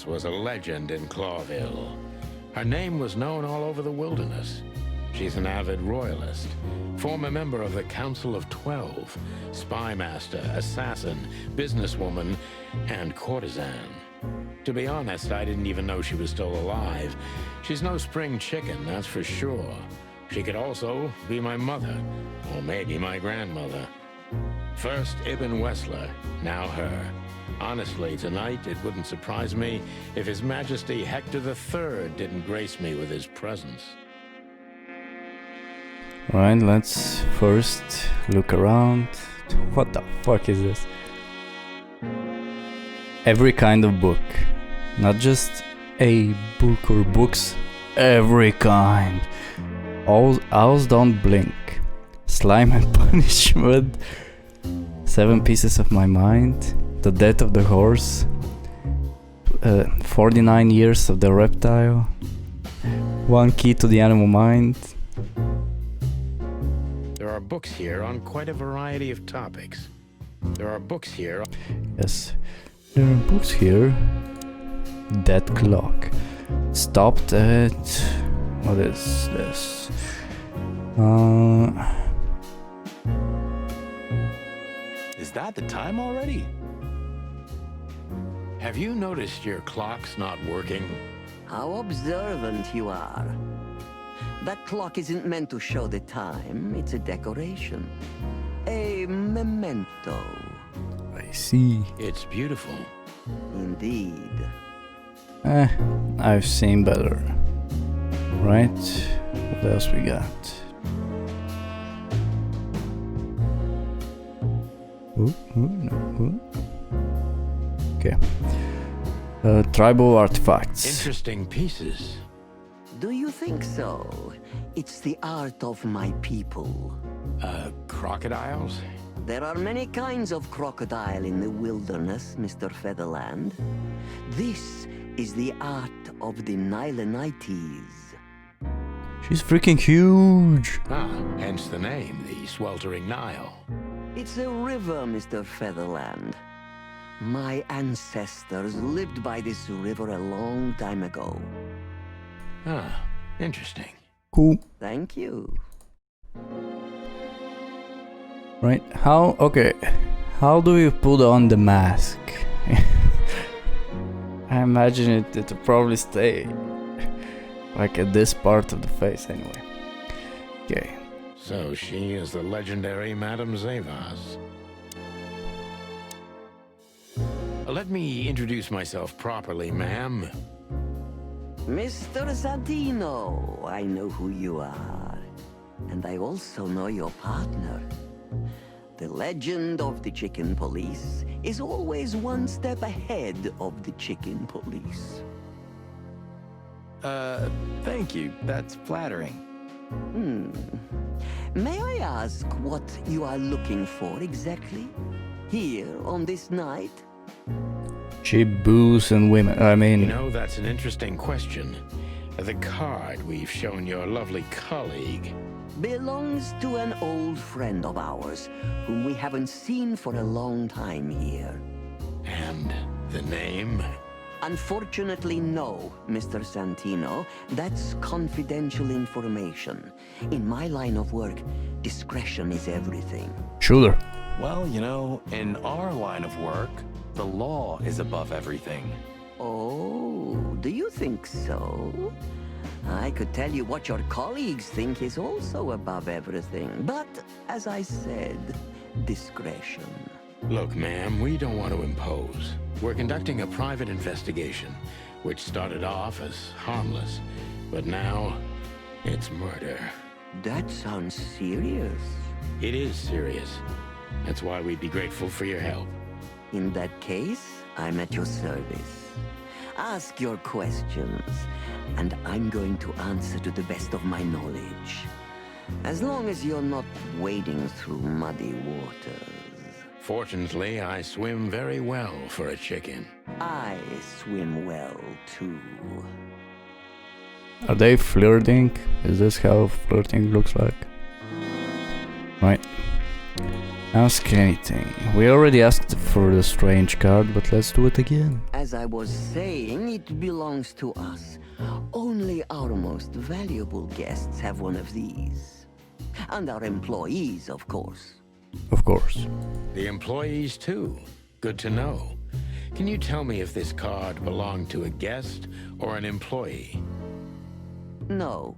Zaiwass was a legend in Clawville. Her name was known all over the wilderness. She's an avid royalist, former member of the Council of 12, spy master, assassin, businesswoman, and courtesan. To be honest, I didn't even know she was still alive. She's no spring chicken, that's for sure. She could also be my mother, or maybe my grandmother. First Ibn Wessler, now her. Honestly, tonight it wouldn't surprise me if His Majesty Hector III didn't grace me with his presence. Right, let's first look around. What the fuck is this? Every kind of book. Not just a book or books. Every kind. Owls don't blink. Slime and punishment. 7 pieces of my mind. The death of the horse. 49 years of the reptile. 1 key to the animal mind. There are books here on quite a variety of topics. There are books here. Yes, there are books here. Dead clock. Stopped at... What is this? Is that the time already? Have you noticed your clock's not working? How observant you are. That clock isn't meant to show the time, it's a decoration. A memento. I see. It's beautiful. Indeed. I've seen better. Right? What else we got? Okay. Tribal artifacts. Interesting pieces. Do you think so? It's the art of my people. Crocodiles? There are many kinds of crocodile in the wilderness, Mr. Featherland. This is the art of the Nilenites. She's freaking huge. Ah, hence the name, the Sweltering Nile. It's a river, Mr. Featherland. My ancestors lived by this river a long time ago. Ah, interesting. Cool. Thank you. Right, how do you put on the mask? I imagine it will probably stay like at this part of the face anyway. Okay. So she is the legendary Madame Zaiwass. Let me introduce myself properly, ma'am. Mr. Santino, I know who you are. And I also know your partner. The legend of the Chicken Police is always one step ahead of the Chicken Police. Thank you. That's flattering. May I ask what you are looking for exactly? Here on this night? Cheap booze and women, I mean... You know, that's an interesting question. The card we've shown your lovely colleague Belongs to an old friend of ours, whom we haven't seen for a long time here. And the name? Unfortunately, no, Mr. Santino. That's confidential information. In my line of work, discretion is everything. Shooter. Well, you know, in our line of work, the law is above everything. Oh, do you think so? I could tell you what your colleagues think is also above everything, but, as I said, discretion. Look, ma'am, we don't want to impose. We're conducting a private investigation, which started off as harmless, but now it's murder. That sounds serious. It is serious. That's why we'd be grateful for your help. In that case, I'm at your service. Ask your questions, and I'm going to answer to the best of my knowledge. As long as you're not wading through muddy waters. Fortunately, I swim very well for a chicken. I swim well, too. Are they flirting? Is this how flirting looks like? Right. Ask anything. We already asked for the strange card, but let's do it again. As I was saying, it belongs to us. Only our most valuable guests have one of these. And our employees, of course. Of course. The employees, too. Good to know. Can you tell me if this card belonged to a guest or an employee? No.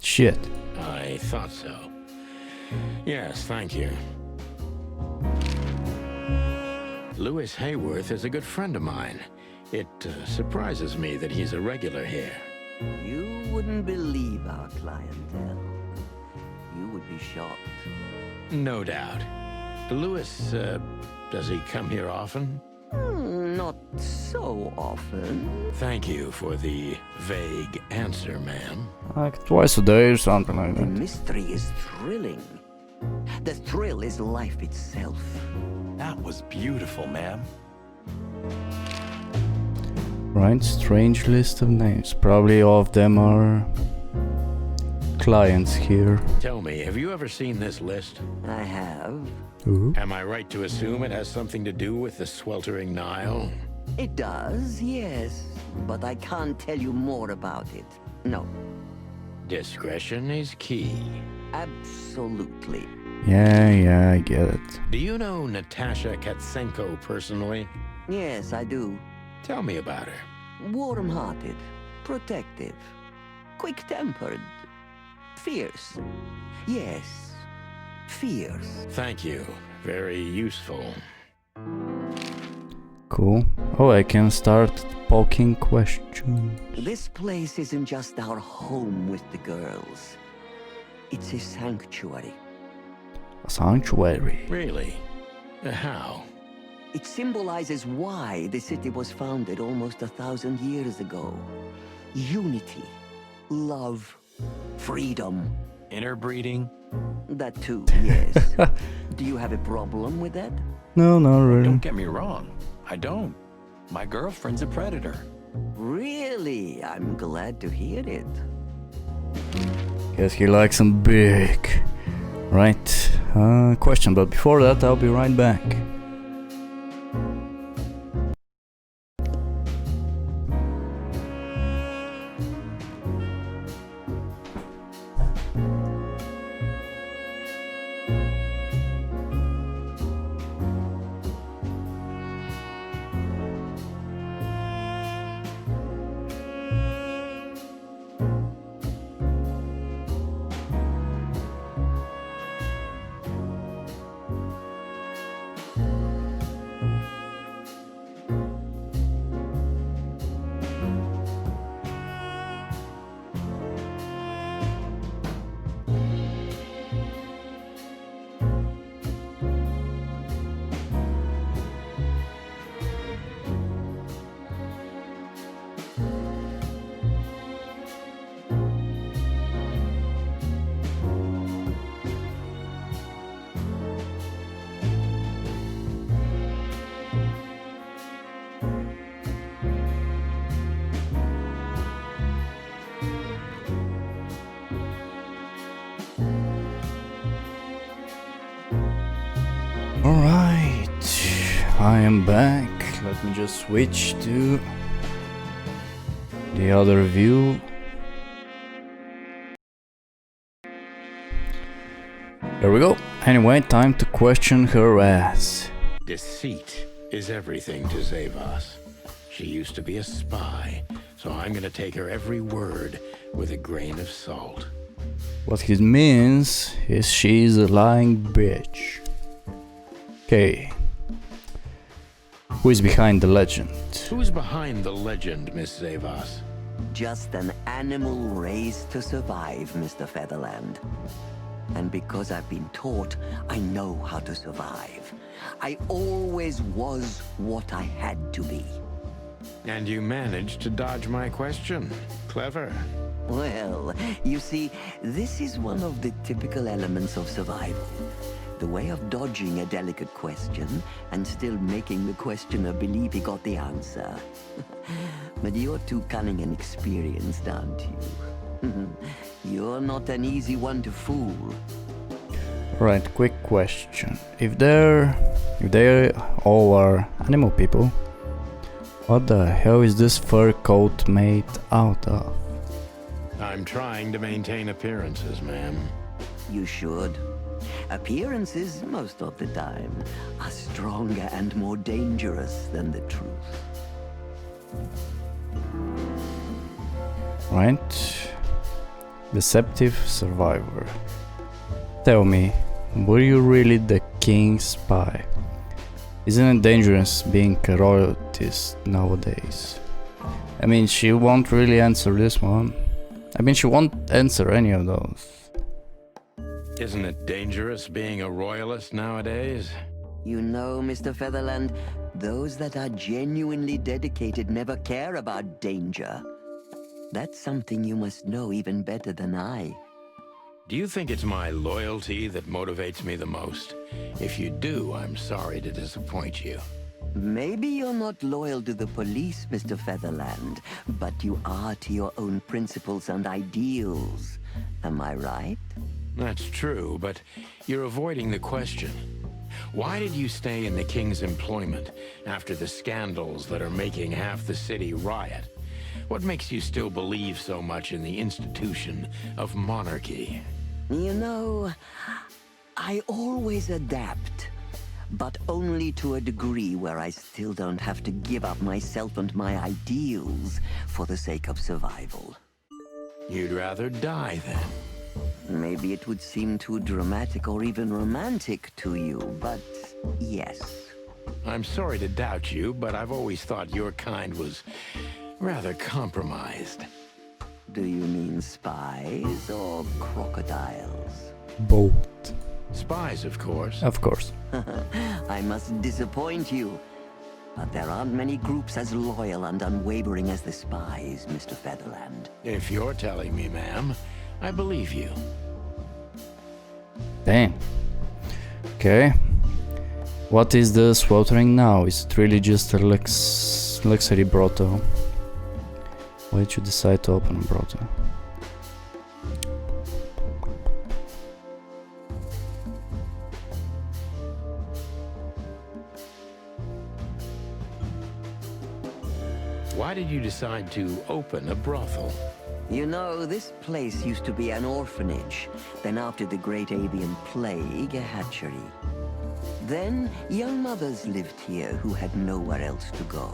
Shit. I thought so. Yes, thank you. Lewis Hayworth is a good friend of mine. It surprises me that he's a regular here. You wouldn't believe our clientele. You would be shocked. No doubt. Lewis, does he come here often? Not so often. Thank you for the vague answer, ma'am. Like twice a day or something like The that. mystery is thrilling. The thrill is life itself. That was beautiful, ma'am. Right, strange list of names. Probably all of them are clients here. Tell me, have you ever seen this list? I have. Ooh. Am I right to assume it has something to do with the sweltering Nile? It does, yes. But I can't tell you more about it. No, Discretion is key. absolutely. Yeah, I get it. Do you know Natasha Katsenko personally? Yes, I do. Tell me about her. Warm-hearted, protective, quick-tempered, fierce. Yes, fierce. Thank you. Very useful. Cool. Oh, I can start poking questions. This place isn't just our home with the girls. It's a sanctuary. A sanctuary. Really? How? It symbolizes why the city was founded almost 1,000 years ago. Unity, love, freedom. Interbreeding? That too, yes. Do you have a problem with that? No, not really. Don't get me wrong. I don't. My girlfriend's a predator. Really? I'm glad to hear it. Guess he likes them big. Right. Question, but before that, I'll be right back. Alright, I am back. Let me just switch to the other view. There we go. Anyway, time to question her ass. Deceit is everything to Zaiwass. She used to be a spy, so I'm gonna take her every word with a grain of salt. What he means is she's a lying bitch. Okay. Who is behind the legend? Who's behind the legend, Miss Zaiwass? Just an animal raised to survive, Mr. Featherland. And because I've been taught, I know how to survive. I always was what I had to be. And you managed to dodge my question. Clever. Well, you see, this is one of the typical elements of survival. The way of dodging a delicate question and still making the questioner believe he got the answer. But you're too cunning and experienced, aren't you? You're not an easy one to fool. Right, quick question. If they all are animal people, what the hell is this fur coat made out of? I'm trying to maintain appearances, ma'am. You should. Appearances, most of the time, are stronger and more dangerous than the truth. Right. Deceptive survivor. Tell me, were you really the king's spy? Isn't it dangerous being a royalist nowadays? I mean, she won't really answer this one. I mean, she won't answer any of those. Isn't it dangerous being a royalist nowadays? You know, Mr. Featherland, those that are genuinely dedicated never care about danger. That's something you must know even better than I. Do you think it's my loyalty that motivates me the most? If you do, I'm sorry to disappoint you. Maybe you're not loyal to the police, Mr. Featherland, but you are to your own principles and ideals. Am I right? That's true, but you're avoiding the question. Why did you stay in the king's employment after the scandals that are making half the city riot? What makes you still believe so much in the institution of monarchy? You know, I always adapt, but only to a degree where I still don't have to give up myself and my ideals for the sake of survival. You'd rather die then? Maybe it would seem too dramatic or even romantic to you, but yes. I'm sorry to doubt you, but I've always thought your kind was rather compromised. Do you mean spies or crocodiles? Both. Spies, of course. Of course. I must disappoint you, but there aren't many groups as loyal and unwavering as the spies, Mr. Featherland. If you're telling me, ma'am, I believe you. Damn. Okay. What is the sweltering now? Is it really just a luxury brothel? Why did you decide to open a brothel? Why did you decide to open a brothel? You know, this place used to be an orphanage. Then after the Great Avian Plague, a hatchery. Then, young mothers lived here who had nowhere else to go.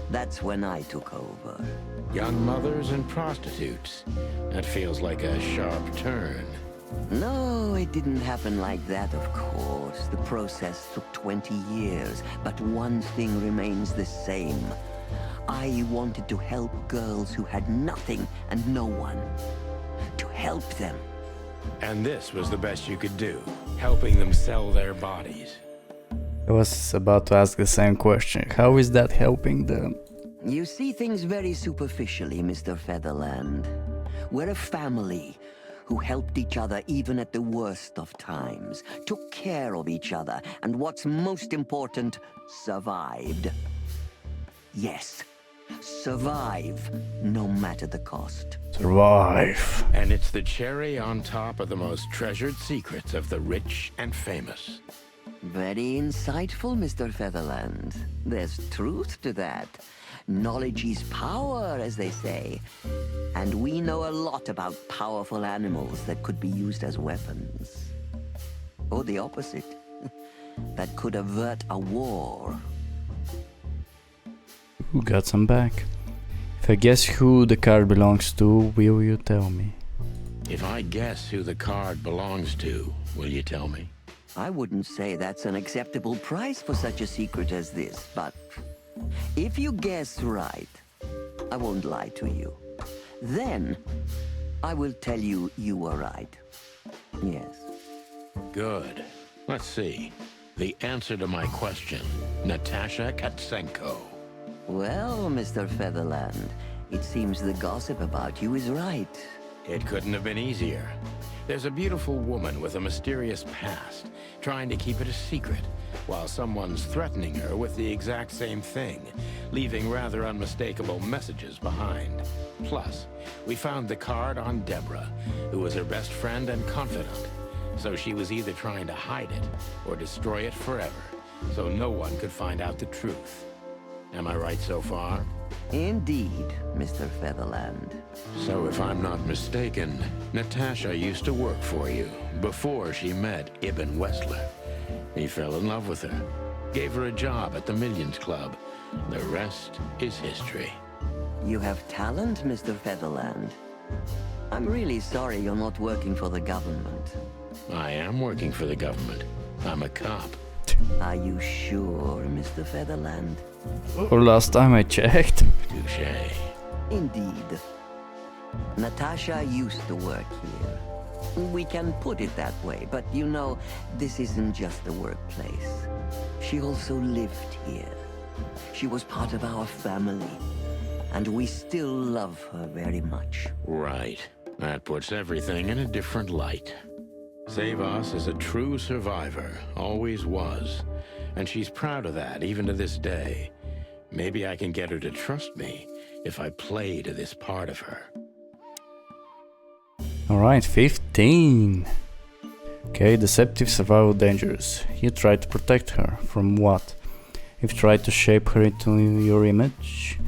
That's when I took over. Young mothers and prostitutes. That feels like a sharp turn. No, it didn't happen like that, of course. The process took 20 years, but one thing remains the same. I wanted to help girls who had nothing and no one. To help them. And this was the best you could do, helping them sell their bodies. I was about to ask the same question. How is that helping them? You see things very superficially, Mr. Featherland. We're a family who helped each other even at the worst of times, took care of each other, and what's most important, survived. Yes, survive, no matter the cost. Survive. And it's the cherry on top of the most treasured secrets of the rich and famous. Very insightful, Mr. Featherland. There's truth to that. Knowledge is power, as they say. And we know a lot about powerful animals that could be used as weapons. Or the opposite. That could avert a war. Who got some back? If I guess who the card belongs to, will you tell me? If I guess who the card belongs to, will you tell me? I wouldn't say that's an acceptable price for such a secret as this, but if you guess right, I won't lie to you. Then, I will tell you you were right. Yes. Good. Let's see. The answer to my question, Natasha Katsenko. Well, Mr. Featherland, it seems the gossip about you is right. It couldn't have been easier. There's a beautiful woman with a mysterious past, trying to keep it a secret, while someone's threatening her with the exact same thing, leaving rather unmistakable messages behind. Plus, we found the card on Deborah, who was her best friend and confidant. So she was either trying to hide it or destroy it forever, so no one could find out the truth. Am I right so far? Indeed, Mr. Featherland. So if I'm not mistaken, Natasha used to work for you before she met Ibn Wessler. He fell in love with her, gave her a job at the Millions Club. The rest is history. You have talent, Mr. Featherland. I'm really sorry you're not working for the government. I am working for the government. I'm a cop. Are you sure, Mr. Featherland? Or last time I checked. Touché. Indeed. Natasha used to work here. We can put it that way, but you know, this isn't just a workplace. She also lived here. She was part of our family, and we still love her very much. Right. That puts everything in a different light. Zaiwass is a true survivor, always was. And she's proud of that, even to this day. Maybe I can get her to trust me if I play to this part of her. Alright, 15. Okay, deceptive survival dangers. You tried to protect her. From what? You've tried to shape her into your image.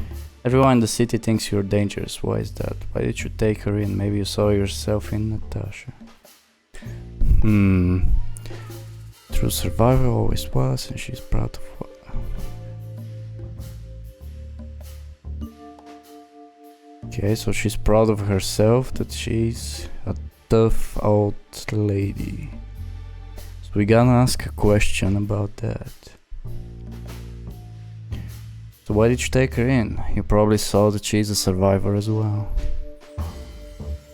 Everyone in the city thinks you're dangerous. Why is that? Why did you take her in? Maybe you saw yourself in Natasha. True survivor always was, and she's proud of what. Okay, so she's proud of herself, that she's a tough old lady. So we gonna ask a question about that. So why did you take her in? You probably saw that she's a survivor as well.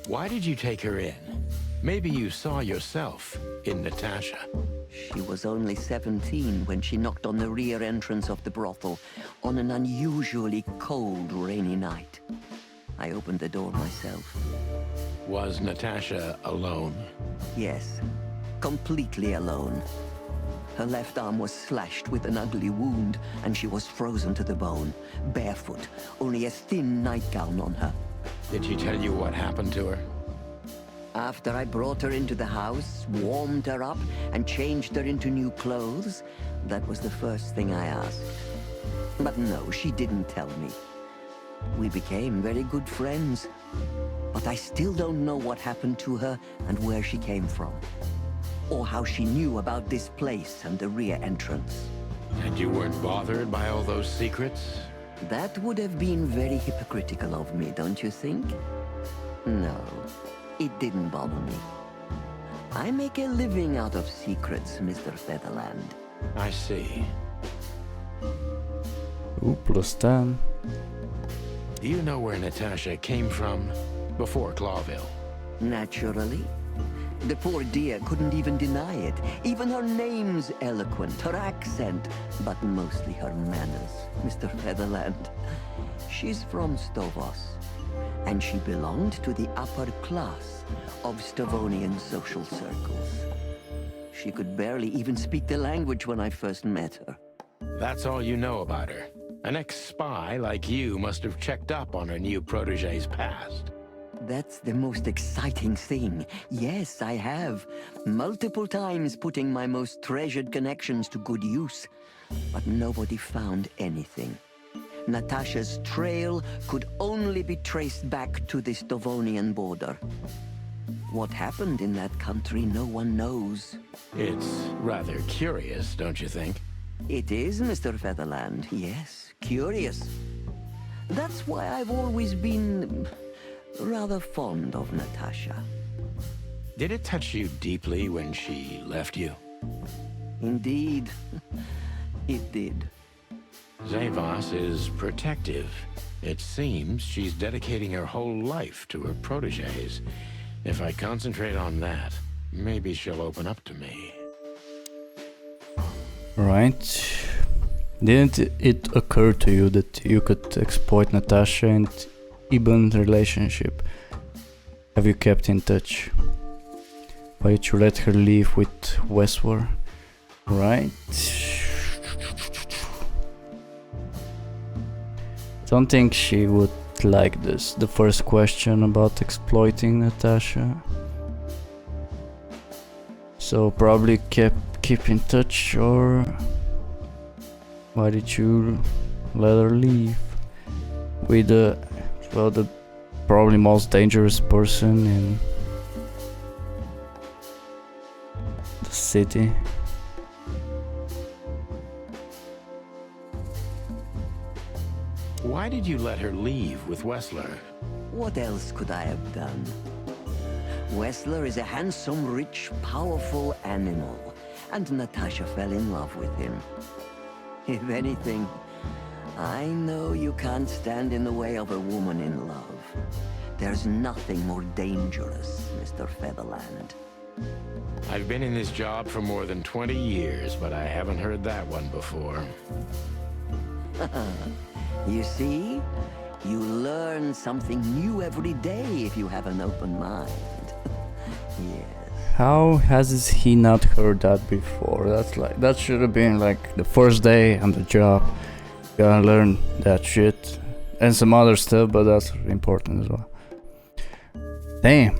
Why did you take her in? Maybe you saw yourself in Natasha. She was only 17 when she knocked on the rear entrance of the brothel on an unusually cold, rainy night. I opened the door myself. Was Natasha alone? Yes, completely alone. Her left arm was slashed with an ugly wound, and she was frozen to the bone, barefoot, only a thin nightgown on her. Did she tell you what happened to her? After I brought her into the house, warmed her up, and changed her into new clothes, that was the first thing I asked. But no, she didn't tell me. We became very good friends, but I still don't know what happened to her and where she came from, or how she knew about this place and the rear entrance. And you weren't bothered by all those secrets? That would have been very hypocritical of me, don't you think? No, it didn't bother me. I make a living out of secrets, Mr. Featherland. I see. Ooh, +10. Do you know where Natasha came from before Clawville? Naturally. The poor dear couldn't even deny it. Even her name's eloquent, her accent, but mostly her manners, Mr. Featherland. She's from Zaiwass, and she belonged to the upper class of Stavonian social circles. She could barely even speak the language when I first met her. That's all you know about her. An ex-spy like you must have checked up on her new protege's past. That's the most exciting thing. Yes, I have. Multiple times putting my most treasured connections to good use. But nobody found anything. Natasha's trail could only be traced back to the Stavonian border. What happened in that country, no one knows. It's rather curious, don't you think? It is, Mr. Featherland, yes. Curious. That's why I've always been rather fond of Natasha. Did it touch you deeply when she left you? Indeed, it did. Zaiwass is protective. It seems she's dedicating her whole life to her proteges. If I concentrate on that, maybe she'll open up to me. Right. Didn't it occur to you that you could exploit Natasha and Ibn's relationship? Have you kept in touch? Why did you let her leave with Westward? Right. Don't think she would like this. The first question about exploiting Natasha. So probably keep in touch, or why did you let her leave with the probably most dangerous person in the city? Why did you let her leave with Wessler? What else could I have done? Wessler is a handsome, rich, powerful animal, and Natasha fell in love with him. If anything, I know you can't stand in the way of a woman in love. There's nothing more dangerous, Mr. Featherland. I've been in this job for more than 20 years, but I haven't heard that one before. You see? You learn something new every day if you have an open mind. Yes. How has he not heard that before? That should have been like the first day on the job. Gotta learn that shit and some other stuff, but that's important as well. Damn.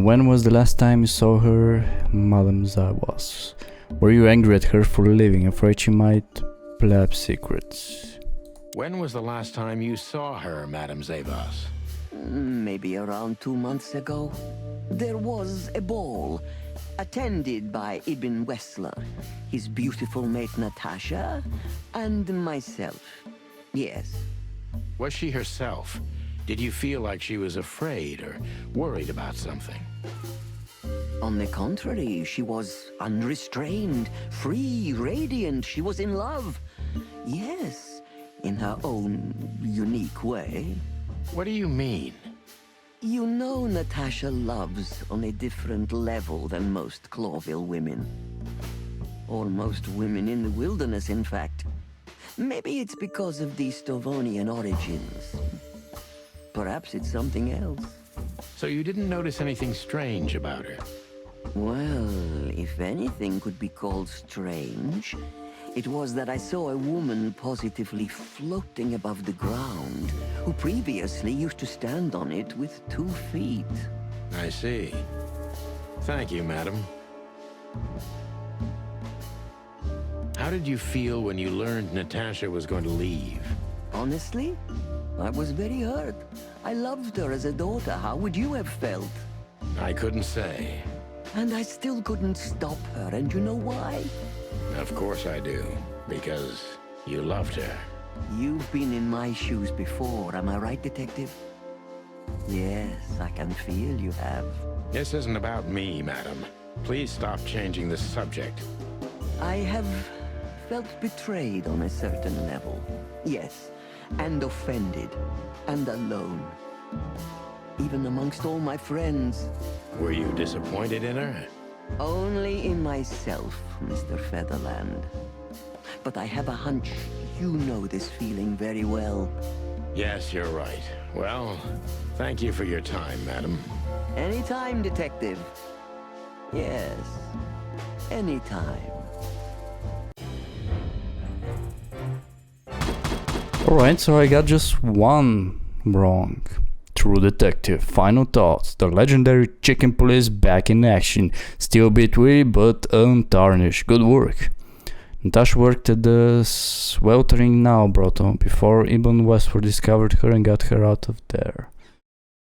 When was the last time you saw her, Madame Zaiwass? Were you angry at her for leaving, afraid she might blab secrets? When was the last time you saw her, Madame Zaiwass? Maybe around 2 months ago. There was a ball, attended by Ibn Wessler, his beautiful mate Natasha, and myself. Yes. Was she herself? Did you feel like she was afraid or worried about something? On the contrary, she was unrestrained, free, radiant. She was in love. Yes, in her own unique way. What do you mean? You know Natasha loves on a different level than most Clawville women. Or most women in the wilderness, in fact. Maybe it's because of the Stovonian origins. Perhaps it's something else. So you didn't notice anything strange about her? Well, if anything could be called strange, it was that I saw a woman positively floating above the ground, who previously used to stand on it with 2 feet. I see. Thank you, madam. How did you feel when you learned Natasha was going to leave? Honestly, I was very hurt. I loved her as a daughter. How would you have felt? I couldn't say. And I still couldn't stop her, and you know why? Of course I do, because you loved her. You've been in my shoes before, am I right, Detective? Yes, I can feel you have. This isn't about me, madam. Please stop changing the subject. I have felt betrayed on a certain level. Yes, and offended, and alone. Even amongst all my friends. Were you disappointed in her? Only in myself, Mr. Featherland. But I have a hunch you know this feeling very well. Yes, you're right. Well, thank you for your time, madam. Anytime, Detective. Yes, anytime. Alright, so I got just one wrong. True Detective, final thoughts. The legendary chicken police back in action. Still a bit weary, but untarnished. Good work. Natasha worked at the sweltering now Broton before Ibn Westford discovered her and got her out of there.